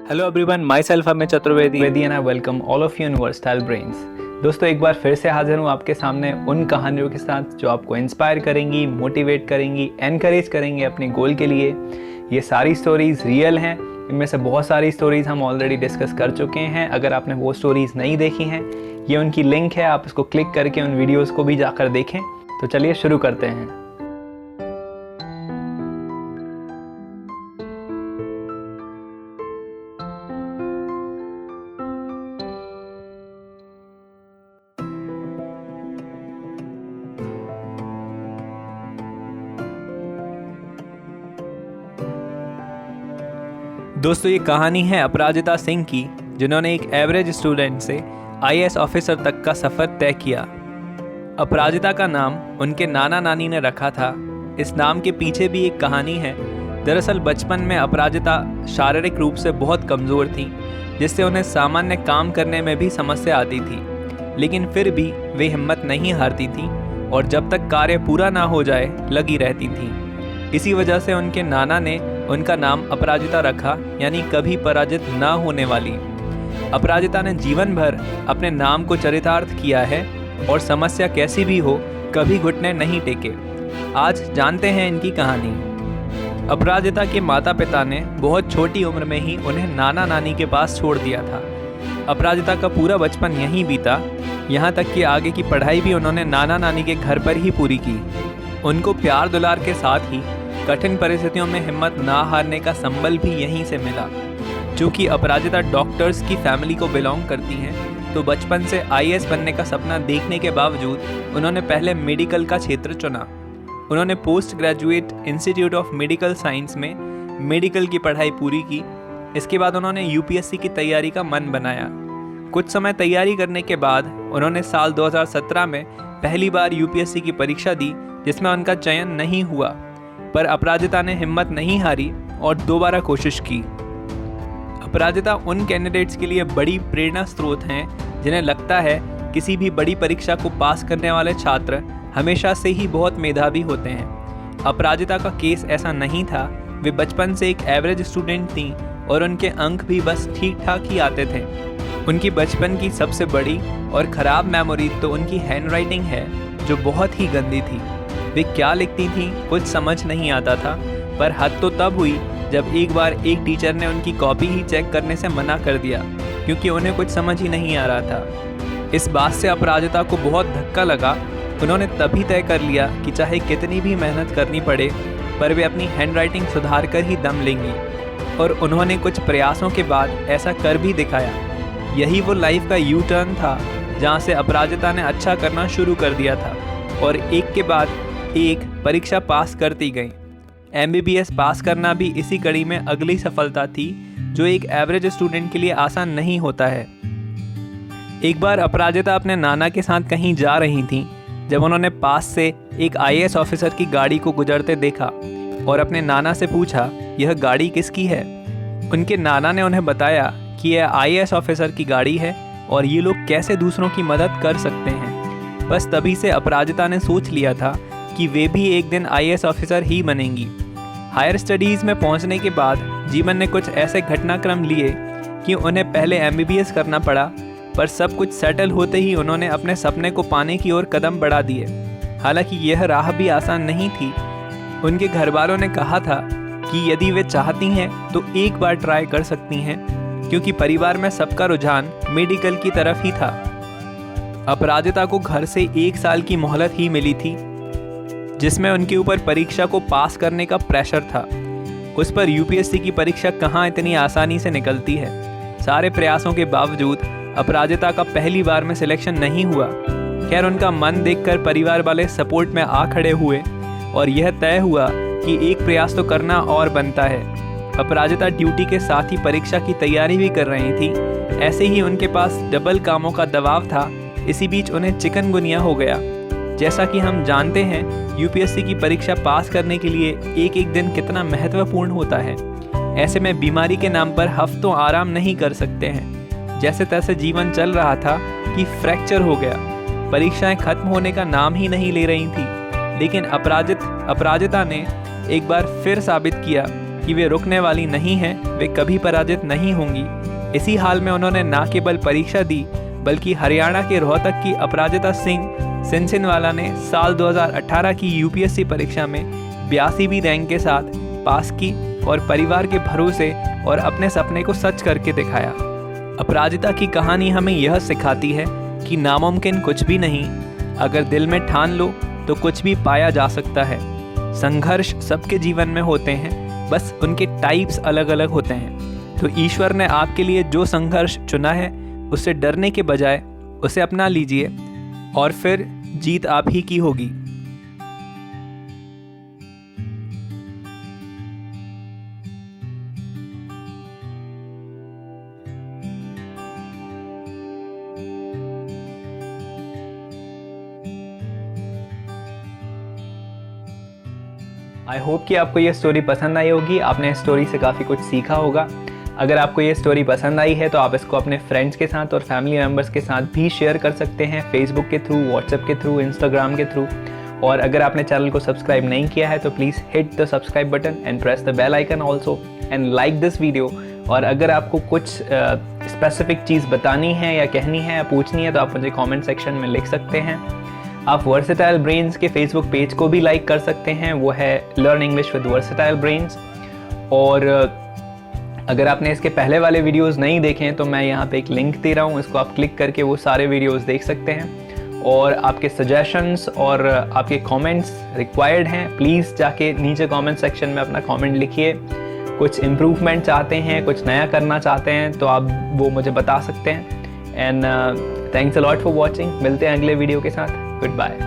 Hello everyone, my self Amit Chaturvedi and I welcome all of you in versatile brains. दोस्तों, एक बार फिर से हाजिर हूँ आपके सामने उन कहानियों के साथ जो आपको इंस्पायर करेंगी, मोटिवेट करेंगी, एनकरेज करेंगी अपने गोल के लिए। ये सारी स्टोरीज़ रियल हैं। इनमें से बहुत सारी स्टोरीज़ हम ऑलरेडी डिस्कस कर चुके हैं। अगर आपने वो स्टोरीज़ नहीं देखी हैं, ये उनकी लिंक है, आप इसको क्लिक करके उन वीडियोज़ को भी जाकर देखें। तो चलिए शुरू करते हैं। दोस्तों, ये कहानी है अपराजिता सिंह की, जिन्होंने एक एवरेज स्टूडेंट से आईएएस ऑफिसर तक का सफ़र तय किया। अपराजिता का नाम उनके नाना नानी ने रखा था। इस नाम के पीछे भी एक कहानी है। दरअसल बचपन में अपराजिता शारीरिक रूप से बहुत कमज़ोर थी, जिससे उन्हें सामान्य काम करने में भी समस्या आती थी। लेकिन फिर भी वे हिम्मत नहीं हारती थी और जब तक कार्य पूरा ना हो जाए लगी रहती थी। इसी वजह से उनके नाना ने उनका नाम अपराजिता रखा, यानी कभी पराजित ना होने वाली। अपराजिता ने जीवन भर अपने नाम को चरितार्थ किया है और समस्या कैसी भी हो कभी घुटने नहीं टेके। आज जानते हैं इनकी कहानी। अपराजिता के माता पिता ने बहुत छोटी उम्र में ही उन्हें नाना नानी के पास छोड़ दिया था। अपराजिता का पूरा बचपन यहीं बीता, यहाँ तक कि आगे की पढ़ाई भी उन्होंने नाना नानी के घर पर ही पूरी की। उनको प्यार दुलार के साथ ही कठिन परिस्थितियों में हिम्मत ना हारने का संबल भी यहीं से मिला। चूँकि अपराजिता डॉक्टर्स की फैमिली को बिलोंग करती हैं, तो बचपन से आईएएस बनने का सपना देखने के बावजूद उन्होंने पहले मेडिकल का क्षेत्र चुना। उन्होंने post graduate institute of medical science में मेडिकल की पढ़ाई पूरी की। इसके बाद उन्होंने यूपीएससी की तैयारी का मन बनाया। कुछ समय तैयारी करने के बाद उन्होंने साल 2017 में पहली बार यूपीएससी की परीक्षा दी, जिसमें उनका चयन नहीं हुआ। पर अपराजिता ने हिम्मत नहीं हारी और दोबारा कोशिश की। अपराजिता उन कैंडिडेट्स के लिए बड़ी प्रेरणा स्रोत हैं जिन्हें लगता है किसी भी बड़ी परीक्षा को पास करने वाले छात्र हमेशा से ही बहुत मेधावी होते हैं। अपराजिता का केस ऐसा नहीं था। वे बचपन से एक एवरेज स्टूडेंट थीं और उनके अंक भी बस ठीक ठाक ही आते थे। उनकी बचपन की सबसे बड़ी और ख़राब मेमोरी तो उनकी हैंडराइटिंग है, जो बहुत ही गंदी थी। वे क्या लिखती थीं कुछ समझ नहीं आता था, पर हद तो तब हुई जब एक बार एक टीचर ने उनकी कॉपी ही चेक करने से मना कर दिया, क्योंकि उन्हें कुछ समझ ही नहीं आ रहा था। इस बात से अपराजिता को बहुत धक्का लगा। उन्होंने तभी तय कर लिया कि चाहे कितनी भी मेहनत करनी पड़े, पर वे अपनी हैंडराइटिंग सुधार कर ही दम लेंगी। और उन्होंने कुछ प्रयासों के बाद ऐसा कर भी दिखाया। यही वो लाइफ का यू टर्न था जहाँ से अपराजिता ने अच्छा करना शुरू कर दिया था और एक के बाद एक परीक्षा पास करती गई। एमबीबीएस पास करना भी इसी कड़ी में अगली सफलता थी, जो एक एवरेज स्टूडेंट के लिए आसान नहीं होता है। एक बार अपराजिता अपने नाना के साथ कहीं जा रही थीं, जब उन्होंने पास से एक आईएएस ऑफिसर की गाड़ी को गुजरते देखा और अपने नाना से पूछा, यह गाड़ी किसकी है। उनके नाना ने उन्हें बताया कि यह आईएएस ऑफिसर की गाड़ी है और ये लोग कैसे दूसरों की मदद कर सकते हैं। बस तभी से अपराजिता ने सोच लिया था कि वे भी एक दिन आईएएस ऑफिसर ही बनेंगी। हायर स्टडीज़ में पहुंचने के बाद जीवन ने कुछ ऐसे घटनाक्रम लिए कि उन्हें पहले एमबीबीएस करना पड़ा, पर सब कुछ सेटल होते ही उन्होंने अपने सपने को पाने की ओर कदम बढ़ा दिए। हालांकि यह राह भी आसान नहीं थी। उनके घर वालों ने कहा था कि यदि वे चाहती हैं तो एक बार ट्राई कर सकती हैं, क्योंकि परिवार में सबका रुझान मेडिकल की तरफ ही था। अपराजिता को घर से 1 साल की मोहलत ही मिली थी, जिसमें उनके ऊपर परीक्षा को पास करने का प्रेशर था। उस पर यूपीएससी की परीक्षा कहाँ इतनी आसानी से निकलती है। सारे प्रयासों के बावजूद अपराजिता का पहली बार में सिलेक्शन नहीं हुआ। खैर, उनका मन देखकर परिवार वाले सपोर्ट में आ खड़े हुए और यह तय हुआ कि एक प्रयास तो करना और बनता है। अपराजिता ड्यूटी के साथ ही परीक्षा की तैयारी भी कर रही थी। ऐसे ही उनके पास डबल कामों का दबाव था। इसी बीच उन्हें चिकनगुनिया हो गया। जैसा कि हम जानते हैं, यूपीएससी की परीक्षा पास करने के लिए एक एक दिन कितना महत्वपूर्ण होता है। ऐसे में बीमारी के नाम पर हफ्तों आराम नहीं कर सकते हैं। जैसे तैसे जीवन चल रहा था कि फ्रैक्चर हो गया। परीक्षाएं खत्म होने का नाम ही नहीं ले रही थी। लेकिन अपराजिता ने एक बार फिर साबित किया कि वे रुकने वाली नहीं हैं, वे कभी पराजित नहीं होंगी। इसी हाल में उन्होंने न केवल परीक्षा दी बल्कि हरियाणा के रोहतक की अपराजिता सिंह सिनसिनवाला ने साल 2018 की यूपीएससी परीक्षा में 82वीं रैंक के साथ पास की और परिवार के भरोसे और अपने सपने को सच करके दिखाया। अपराजिता की कहानी हमें यह सिखाती है कि नामुमकिन कुछ भी नहीं, अगर दिल में ठान लो तो कुछ भी पाया जा सकता है। संघर्ष सबके जीवन में होते हैं, बस उनके टाइप्स अलग अलग होते हैं। तो ईश्वर ने आपके लिए जो संघर्ष चुना है उससे डरने के बजाय उसे अपना लीजिए और फिर जीत आप ही की होगी। आई होप कि आपको ये स्टोरी पसंद आई होगी, आपने इस स्टोरी से काफ़ी कुछ सीखा होगा। अगर आपको ये स्टोरी पसंद आई है तो आप इसको अपने फ्रेंड्स के साथ और फैमिली मेम्बर्स के साथ भी शेयर कर सकते हैं, फेसबुक के थ्रू, व्हाट्सएप के थ्रू, इंस्टाग्राम के थ्रू। और अगर आपने चैनल को सब्सक्राइब नहीं किया है तो please hit the subscribe button and press the bell icon also and like this video. और अगर आपको कुछ स्पेसिफिक चीज़ बतानी है या कहनी है या पूछनी है तो आप मुझे कॉमेंट सेक्शन में लिख सकते हैं। आप वर्सेटाइल ब्रेन्स के फेसबुक पेज को भी लाइक कर सकते हैं, वो है learn English with versatile brains. और अगर आपने इसके पहले वाले वीडियोस नहीं देखे हैं तो मैं यहाँ पे एक लिंक दे रहा हूँ, इसको आप क्लिक करके वो सारे वीडियोस देख सकते हैं। और आपके सजेशंस और आपके कमेंट्स रिक्वायर्ड हैं, प्लीज़ जाके नीचे कमेंट सेक्शन में अपना कमेंट लिखिए। कुछ इम्प्रूवमेंट चाहते हैं, कुछ नया करना चाहते हैं तो आप वो मुझे बता सकते हैं। And thanks a lot for watching. मिलते हैं अगले वीडियो के साथ। Goodbye.